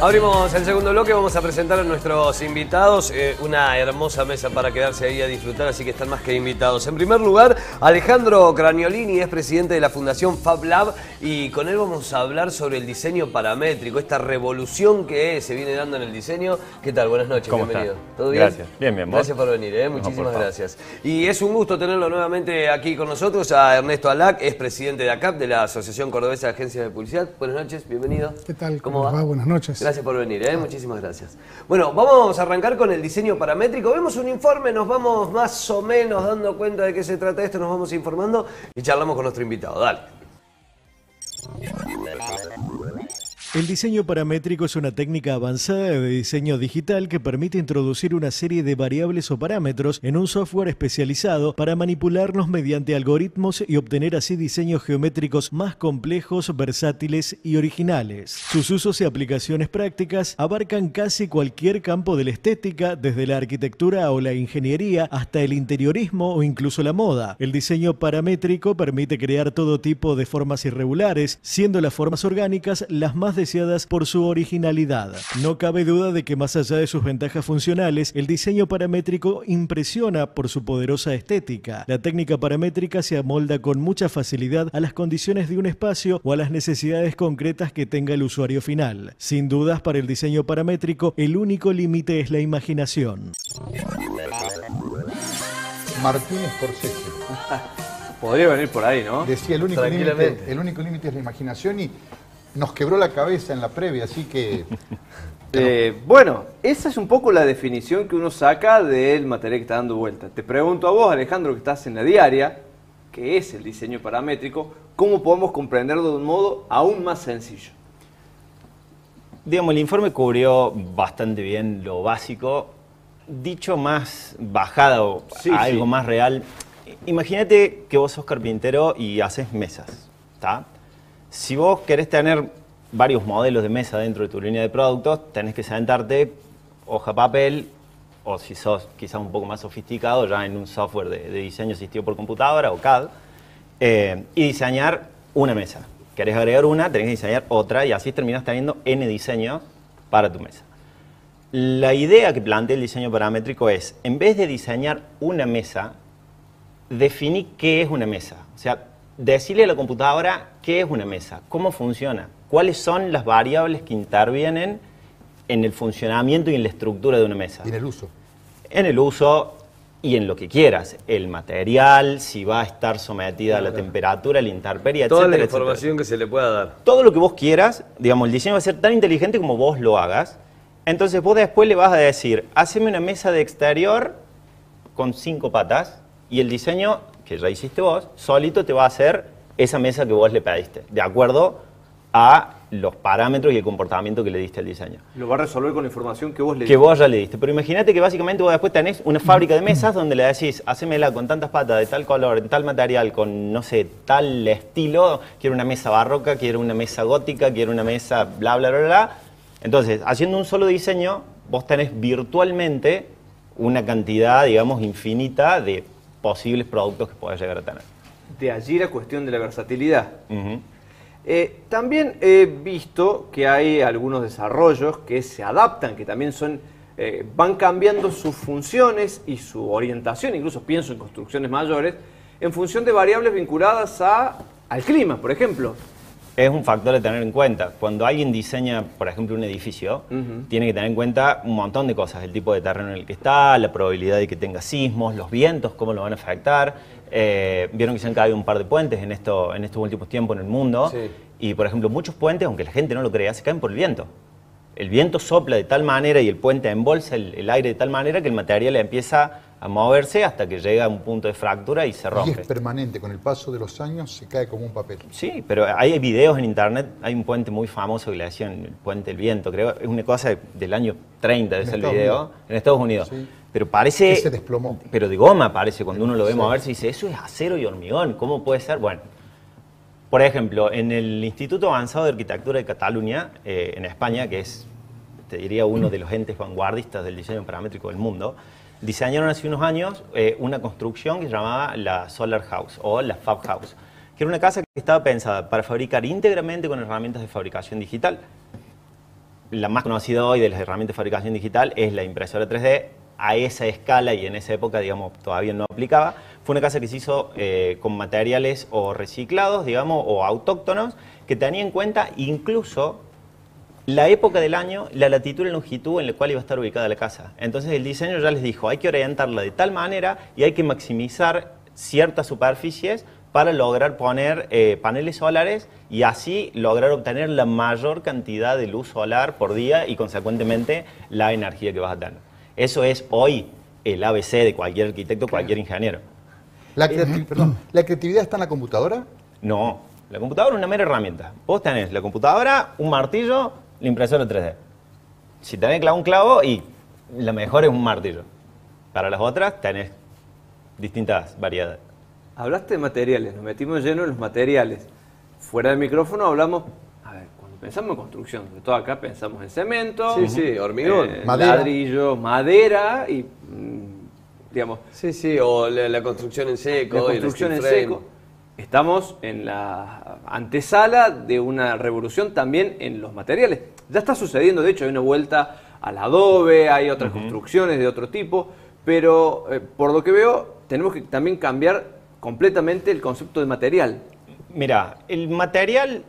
Abrimos el segundo bloque, vamos a presentar a nuestros invitados, una hermosa mesa para quedarse ahí a disfrutar, así que están más que invitados. En primer lugar, Alejandro Craniolini es presidente de la Fundación FabLab y con él vamos a hablar sobre el diseño paramétrico, esta revolución que se viene dando en el diseño. ¿Qué tal? Buenas noches, ¿Cómo bienvenido. está? ¿Todo bien? Gracias. Bien, bien. ¿Vos? Gracias por venir, muchísimas por gracias. Y es un gusto tenerlo nuevamente aquí con nosotros, a Ernesto Alac, es presidente de ACAP, de la Asociación Cordobesa de Agencias de Publicidad. Buenas noches, bienvenido. ¿Qué tal? ¿Cómo va? Buenas noches. Gracias por venir, muchísimas gracias. Bueno, vamos a arrancar con el diseño paramétrico. Vemos un informe, nos vamos más o menos dando cuenta de qué se trata esto, nos vamos informando y charlamos con nuestro invitado. Dale. El diseño paramétrico es una técnica avanzada de diseño digital que permite introducir una serie de variables o parámetros en un software especializado para manipularlos mediante algoritmos y obtener así diseños geométricos más complejos, versátiles y originales. Sus usos y aplicaciones prácticas abarcan casi cualquier campo de la estética, desde la arquitectura o la ingeniería hasta el interiorismo o incluso la moda. El diseño paramétrico permite crear todo tipo de formas irregulares, siendo las formas orgánicas las más deseadas por su originalidad. No cabe duda de que más allá de sus ventajas funcionales, el diseño paramétrico impresiona por su poderosa estética. La técnica paramétrica se amolda con mucha facilidad a las condiciones de un espacio o a las necesidades concretas que tenga el usuario final. Sin dudas, para el diseño paramétrico, el único límite es la imaginación. Martín Scorsese. Podría venir por ahí, ¿no? Decía, el único límite es la imaginación y nos quebró la cabeza en la previa, así que... Bueno, esa es un poco la definición que uno saca del material que está dando vuelta. Te pregunto a vos, Alejandro, que estás en la diaria, ¿qué es el diseño paramétrico? ¿Cómo podemos comprenderlo de un modo aún más sencillo? Digamos, el informe cubrió bastante bien lo básico. Dicho más bajado a algo más real, imagínate que vos sos carpintero y haces mesas, ¿está? Si vos querés tener varios modelos de mesa dentro de tu línea de productos, tenés que sentarte, hoja, papel, o si sos quizás un poco más sofisticado, ya en un software de diseño asistido por computadora o CAD, y diseñar una mesa. Querés agregar una, tenés que diseñar otra, y así terminás teniendo N diseños para tu mesa. La idea que plantea el diseño paramétrico es, en vez de diseñar una mesa, definí qué es una mesa. O sea, decirle a la computadora qué es una mesa, cómo funciona, cuáles son las variables que intervienen en el funcionamiento y en la estructura de una mesa. Y en el uso. En el uso y en lo que quieras. El material, si va a estar sometida a la temperatura, a la intemperie, etcétera. Toda la información que se le pueda dar. Todo lo que vos quieras, digamos, el diseño va a ser tan inteligente como vos lo hagas. Entonces vos después le vas a decir, haceme una mesa de exterior con 5 patas y el diseño que ya hiciste vos, solito te va a hacer esa mesa que vos le pediste, de acuerdo a los parámetros y el comportamiento que le diste al diseño. Lo va a resolver con la información que vos le diste. Que vos ya le diste. Pero imagínate que básicamente vos después tenés una fábrica de mesas donde le decís, hacémela con tantas patas, de tal color, de tal material, con, no sé, tal estilo, quiero una mesa barroca, quiero una mesa gótica, quiero una mesa bla, bla, bla, bla. Entonces, haciendo un solo diseño, vos tenés virtualmente una cantidad, digamos, infinita de posibles productos que puedas llegar a tener. De allí la cuestión de la versatilidad. También he visto que hay algunos desarrollos que se adaptan, que también son, van cambiando sus funciones y su orientación, incluso pienso en construcciones mayores, en función de variables vinculadas al clima, por ejemplo. Es un factor de tener en cuenta. Cuando alguien diseña, por ejemplo, un edificio, tiene que tener en cuenta un montón de cosas. El tipo de terreno en el que está, la probabilidad de que tenga sismos, los vientos, cómo lo van a afectar. Vieron que se han caído un par de puentes en estos últimos tiempos en el mundo. Sí. Y, por ejemplo, muchos puentes, aunque la gente no lo crea, se caen por el viento. El viento sopla de tal manera y el puente embolsa el aire de tal manera que el material empieza a moverse hasta que llega a un punto de fractura y se rompe. Y es permanente, con el paso de los años se cae como un papel. Sí, pero hay videos en internet, hay un puente muy famoso que le decían el puente del viento, creo, es una cosa del año 30 de ese video, en Estados Unidos. Sí. Pero parece... Que se desplomó. Pero de goma parece, cuando uno lo ve moverse y dice, eso es acero y hormigón, ¿cómo puede ser? Bueno, por ejemplo, en el Instituto Avanzado de Arquitectura de Cataluña, en España, que es, te diría, uno de los entes vanguardistas del diseño paramétrico del mundo, diseñaron hace unos años una construcción que se llamaba la Solar House o la Fab House, que era una casa que estaba pensada para fabricar íntegramente con herramientas de fabricación digital. la más conocida hoy de las herramientas de fabricación digital es la impresora 3D. A esa escala y en esa época, digamos, todavía no aplicaba. Fue una casa que se hizo con materiales o reciclados, digamos, o autóctonos, que tenía en cuenta incluso la época del año, la latitud y la longitud en la cual iba a estar ubicada la casa. Entonces el diseño ya les dijo, hay que orientarla de tal manera y hay que maximizar ciertas superficies para lograr poner paneles solares y así lograr obtener la mayor cantidad de luz solar por día y consecuentemente la energía que vas a tener. Eso es hoy el ABC de cualquier arquitecto, cualquier ingeniero. ¿La creatividad está en la computadora? No, la computadora es una mera herramienta. Vos tenés la computadora, un martillo, la impresora 3D. Si tenés que clavar un clavo, y la mejor es un martillo. Para las otras tenés distintas variedades. Hablaste de materiales, nos metimos lleno en los materiales. Fuera del micrófono hablamos, a ver, cuando pensamos en construcción, sobre todo acá pensamos en cemento, Sí, hormigón, ladrillo, madera y, digamos... Sí, o la construcción en seco. La construcción en seco. Estamos en la antesala de una revolución también en los materiales. Ya está sucediendo, de hecho, hay una vuelta al adobe, hay otras construcciones de otro tipo, pero por lo que veo, tenemos que también cambiar completamente el concepto de material. Mira, el material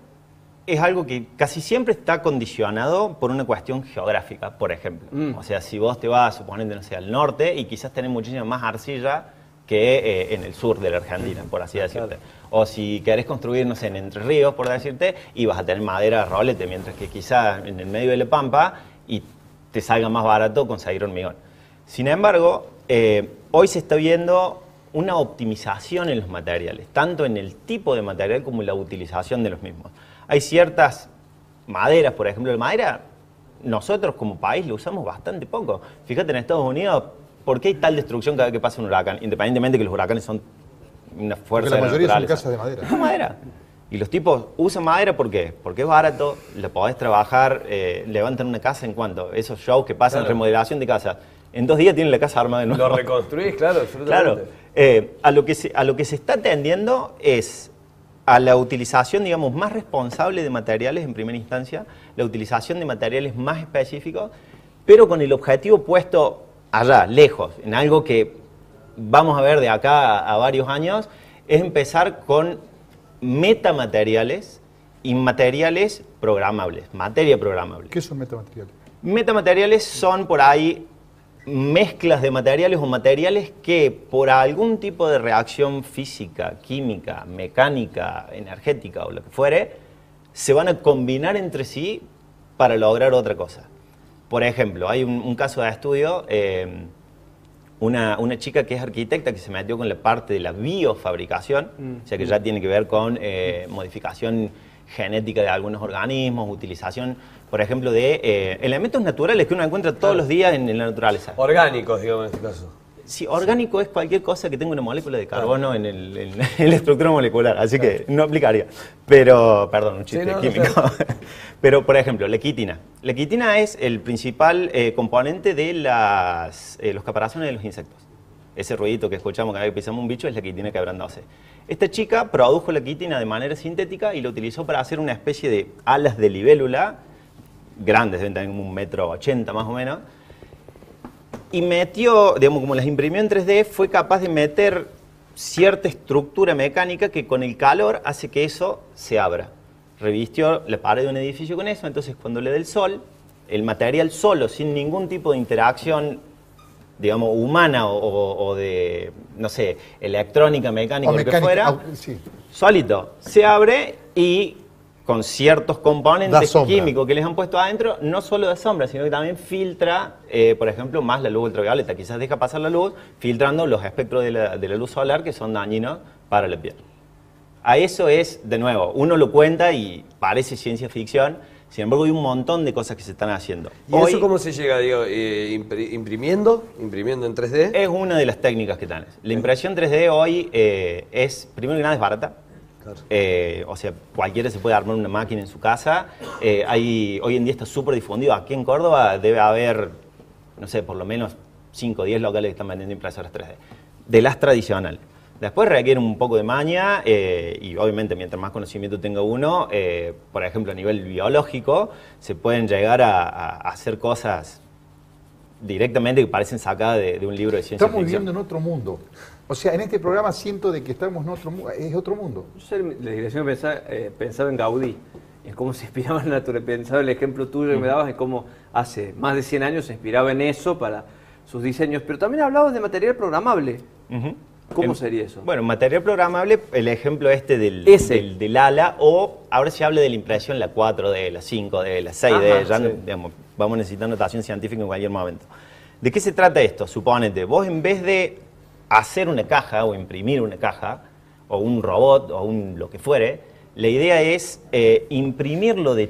es algo que casi siempre está condicionado por una cuestión geográfica, por ejemplo. O sea, si vos te vas, suponete, no sé, al norte y quizás tenés muchísima más arcilla que en el sur de la Argentina, por así decirte. O si querés construir, no sé, en Entre Ríos, por decirte, y vas a tener madera rolete, mientras que quizás en el medio de la Pampa y te salga más barato conseguir hormigón. Sin embargo, hoy se está viendo una optimización en los materiales, tanto en el tipo de material como en la utilización de los mismos. Hay ciertas maderas, por ejemplo, la madera, nosotros como país lo usamos bastante poco. Fíjate en Estados Unidos, ¿por qué hay tal destrucción cada vez que pasa un huracán? Independientemente de que los huracanes son una fuerza de la naturaleza. Porque la mayoría son casas de madera. Es madera. Y los tipos usan madera, ¿por qué? Porque es barato, la podés trabajar, levantan una casa en cuanto, esos shows que pasan, remodelación de casas. En 2 días tienen la casa armada de nuevo. Lo reconstruís, claro, absolutamente. Claro. A lo que se está tendiendo es a la utilización, digamos, más responsable de materiales en primera instancia, la utilización de materiales más específicos, pero con el objetivo puesto allá, lejos, en algo que vamos a ver de acá a varios años, es empezar con metamateriales y materiales programables, materia programable. ¿Qué son metamateriales? Metamateriales son por ahí mezclas de materiales o materiales que por algún tipo de reacción física, química, mecánica, energética o lo que fuere, se van a combinar entre sí para lograr otra cosa. Por ejemplo, hay un caso de estudio, una chica que es arquitecta que se metió con la parte de la biofabricación, o sea que ya tiene que ver con modificación genética de algunos organismos, utilización, por ejemplo, de elementos naturales que uno encuentra todos los días en la naturaleza. Orgánicos, digamos, en este caso. Sí, orgánico es cualquier cosa que tenga una molécula de carbono en la estructura molecular, así que no aplicaría. Pero, perdón, un chiste químico. Pero, por ejemplo, la quitina. La quitina es el principal componente de los caparazones de los insectos. Ese ruidito que escuchamos cada vez que pisamos un bicho es la quitina quebrándose. Esta chica produjo la quitina de manera sintética y la utilizó para hacer una especie de alas de libélula, grandes, deben tener como 1,80 m más o menos, y metió, digamos, como las imprimió en 3D, fue capaz de meter cierta estructura mecánica que con el calor hace que eso se abra. Revistió la pared de un edificio con eso, entonces cuando le dé el sol, el material solo, sin ningún tipo de interacción, digamos, humana o de, no sé, electrónica, mecánica, o lo que fuera, solito, se abre y con ciertos componentes químicos que les han puesto adentro, no solo da sombra, sino que también filtra, por ejemplo, más la luz ultravioleta. Quizás deja pasar la luz, filtrando los espectros de la luz solar que son dañinos para la piel. A eso es, de nuevo, uno lo cuenta y parece ciencia ficción, sin embargo hay un montón de cosas que se están haciendo. ¿Y hoy, eso cómo se llega, digo, imprimiendo en 3D? Es una de las técnicas que tenés. La impresión 3D hoy es, primero que nada, es barata. Claro. O sea, cualquiera se puede armar una máquina en su casa. Hoy en día está súper difundido. Aquí en Córdoba debe haber, no sé, por lo menos 5 o 10 locales que están vendiendo impresoras 3D. De las tradicionales. Después requiere un poco de maña y obviamente mientras más conocimiento tenga uno, por ejemplo a nivel biológico, se pueden llegar a hacer cosas directamente que parecen sacadas de un libro de ciencia Estamos ficción. viviendo en otro mundo. O sea, en este programa siento de que estamos en otro mundo, es otro mundo. Yo la dirección pensaba en Gaudí, en cómo se inspiraba en la naturaleza. Pensaba el ejemplo tuyo que me dabas de cómo hace más de 100 años se inspiraba en eso para sus diseños, pero también hablabas de material programable. ¿Cómo sería eso? Bueno, material programable, el ejemplo del ala, o ahora se habla de la impresión, la 4D, la 5D, la 6D, ya digamos, vamos a necesitar notación científica en cualquier momento. ¿De qué se trata esto? Supónete, vos en vez de hacer una caja o imprimir una caja, o un robot, o lo que fuere, la idea es imprimirlo de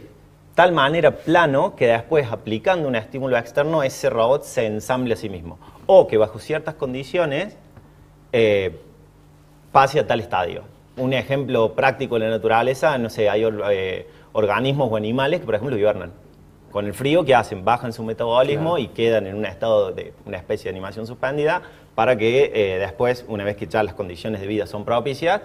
tal manera plano que después, aplicando un estímulo externo, ese robot se ensamble a sí mismo. O que bajo ciertas condiciones pase a tal estadio. Un ejemplo práctico de la naturaleza, no sé, hay organismos o animales que, por ejemplo, hibernan. Con el frío, ¿qué hacen? Bajan su metabolismo y quedan en un estado de una especie de animación suspendida para que después, una vez que ya las condiciones de vida son propicias,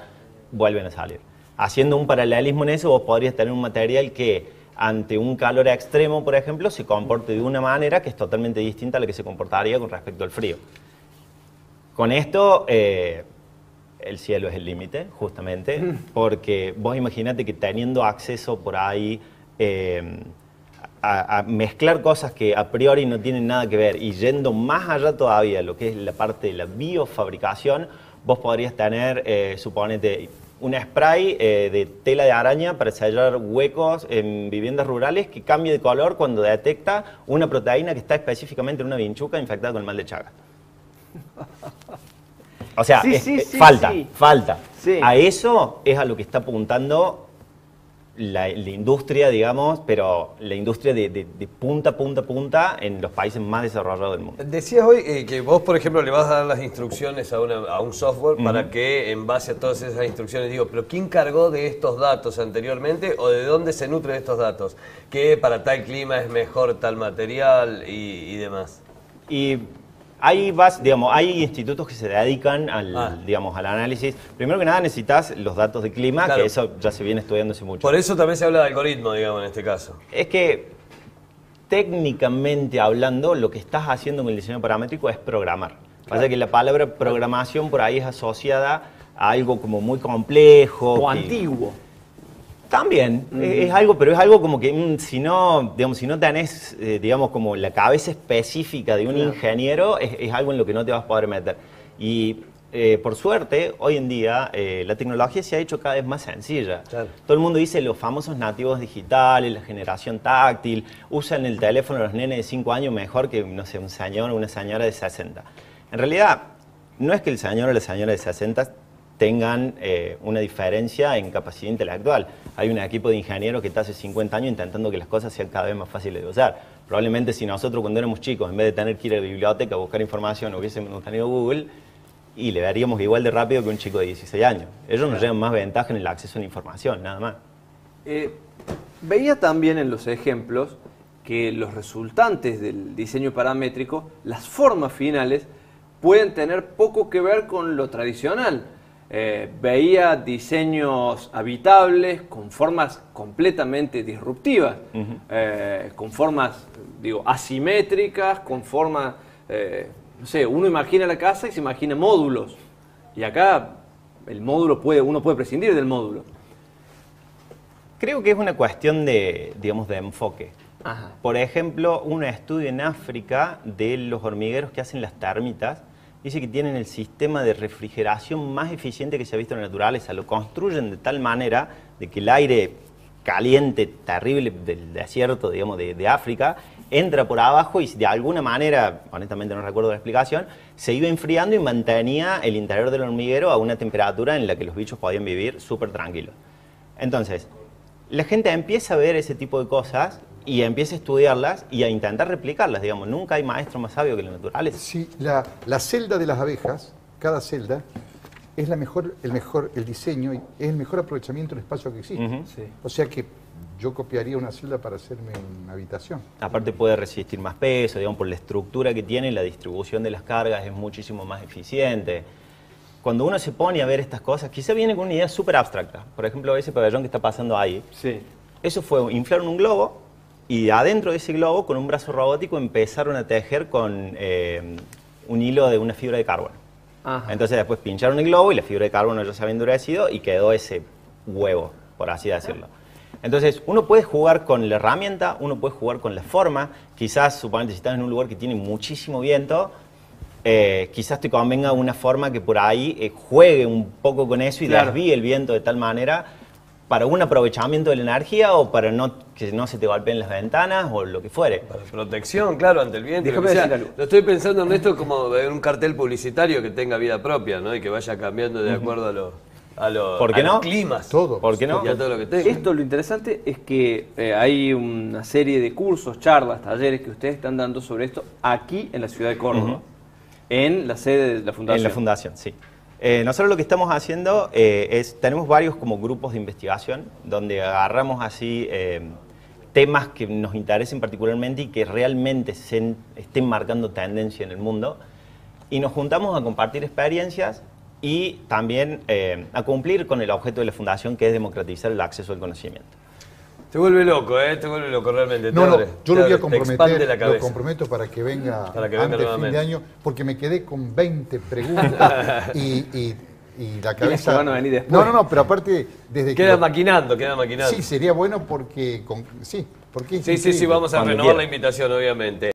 vuelven a salir. Haciendo un paralelismo en eso, vos podrías tener un material que ante un calor extremo, por ejemplo, se comporte de una manera que es totalmente distinta a la que se comportaría con respecto al frío. Con esto, el cielo es el límite, justamente, porque vos imaginate que teniendo acceso por ahí a mezclar cosas que a priori no tienen nada que ver y yendo más allá todavía, lo que es la parte de la biofabricación, vos podrías tener, suponete, un spray de tela de araña para sellar huecos en viviendas rurales que cambie de color cuando detecta una proteína que está específicamente en una vinchuca infectada con el mal de Chagas. O sea, falta. Sí. A eso es a lo que está apuntando la industria, digamos, pero la industria de punta a punta en los países más desarrollados del mundo. Decías hoy que vos, por ejemplo, le vas a dar las instrucciones a un software para que, en base a todas esas instrucciones, pero ¿quién cargó de estos datos anteriormente o de dónde se nutre de estos datos? ¿Que para tal clima es mejor tal material y demás? Y hay institutos que se dedican al análisis. Primero que nada necesitas los datos de clima, claro, que eso ya se viene estudiando hace mucho. Por eso también se habla de algoritmo, digamos, en este caso. Es que técnicamente hablando, lo que estás haciendo con el diseño paramétrico es programar. Pasa que la palabra programación por ahí es asociada a algo como muy complejo. O antiguo. También, es algo, pero es algo como que si no tenés, como la cabeza específica de un ingeniero, es algo en lo que no te vas a poder meter. Y por suerte, hoy en día, la tecnología se ha hecho cada vez más sencilla. Claro. Todo el mundo dice los famosos nativos digitales, la generación táctil, usan el teléfono los nenes de 5 años mejor que, no sé, un señor o una señora de 60. En realidad, no es que el señor o la señora de 60 tengan una diferencia en capacidad intelectual. Hay un equipo de ingenieros que está hace 50 años intentando que las cosas sean cada vez más fáciles de usar. Probablemente si nosotros cuando éramos chicos, en vez de tener que ir a la biblioteca a buscar información, hubiésemos tenido Google y le daríamos igual de rápido que un chico de 16 años. Ellos nos llevan más ventaja en el acceso a la información, nada más. Veía también en los ejemplos que los resultantes del diseño paramétrico, las formas finales, pueden tener poco que ver con lo tradicional. Veía diseños habitables con formas completamente disruptivas, con formas, asimétricas, con formas, no sé, uno imagina la casa y se imagina módulos, y acá el módulo uno puede prescindir del módulo. Creo que es una cuestión de enfoque. Ajá. Por ejemplo, un estudio en África de los hormigueros que hacen las termitas dice que tienen el sistema de refrigeración más eficiente que se ha visto en la naturaleza. Lo construyen de tal manera de que el aire caliente, terrible del desierto, de África, entra por abajo y de alguna manera, honestamente no recuerdo la explicación, se iba enfriando y mantenía el interior del hormiguero a una temperatura en la que los bichos podían vivir súper tranquilos. Entonces, la gente empieza a ver ese tipo de cosas y empieza a estudiarlas y a intentar replicarlas, Nunca hay maestro más sabio que la naturaleza. Sí, la celda de las abejas, cada celda, es el diseño, es el mejor aprovechamiento del espacio que existe. Sí. O sea que yo copiaría una celda para hacerme una habitación. Aparte puede resistir más peso, por la estructura que tiene, la distribución de las cargas es muchísimo más eficiente. cuando uno se pone a ver estas cosas, quizá viene con una idea súper abstracta. Por ejemplo, ese pabellón que está pasando ahí. Sí. Eso fue, inflaron un globo y adentro de ese globo, con un brazo robótico, empezaron a tejer con un hilo de una fibra de carbono. Ajá. Entonces después pincharon el globo y la fibra de carbono ya se había endurecido y quedó ese huevo, por así decirlo. Entonces, uno puede jugar con la herramienta, uno puede jugar con la forma. Quizás, suponete, si estás en un lugar que tiene muchísimo viento, quizás te convenga una forma que por ahí juegue un poco con eso y desvíe el viento de tal manera para un aprovechamiento de la energía o para que no se te golpeen las ventanas o lo que fuere. Para protección, claro, ante el viento. Déjame decir algo. Lo estoy pensando en esto como un cartel publicitario que tenga vida propia, ¿no? Y que vaya cambiando de acuerdo a los climas. Todo. ¿Por qué no? Y a todo lo que tenga. Esto, lo interesante es que hay una serie de cursos, charlas, talleres que ustedes están dando sobre esto aquí en la ciudad de Córdoba, en la sede de la Fundación. En la Fundación, sí. Nosotros lo que estamos haciendo tenemos varios como grupos de investigación donde agarramos así temas que nos interesen particularmente y que realmente estén marcando tendencia en el mundo y nos juntamos a compartir experiencias y también a cumplir con el objeto de la Fundación, que es democratizar el acceso al conocimiento. Te vuelve loco, te vuelve loco realmente. No, yo lo voy a comprometer, la cabeza. lo comprometo para que venga para que venga antes del fin de año, porque me quedé con 20 preguntas y la cabeza... van a venir después. No, pero aparte... desde queda maquinando. Sí, sería bueno porque... Sí, vamos a renovar la invitación, obviamente.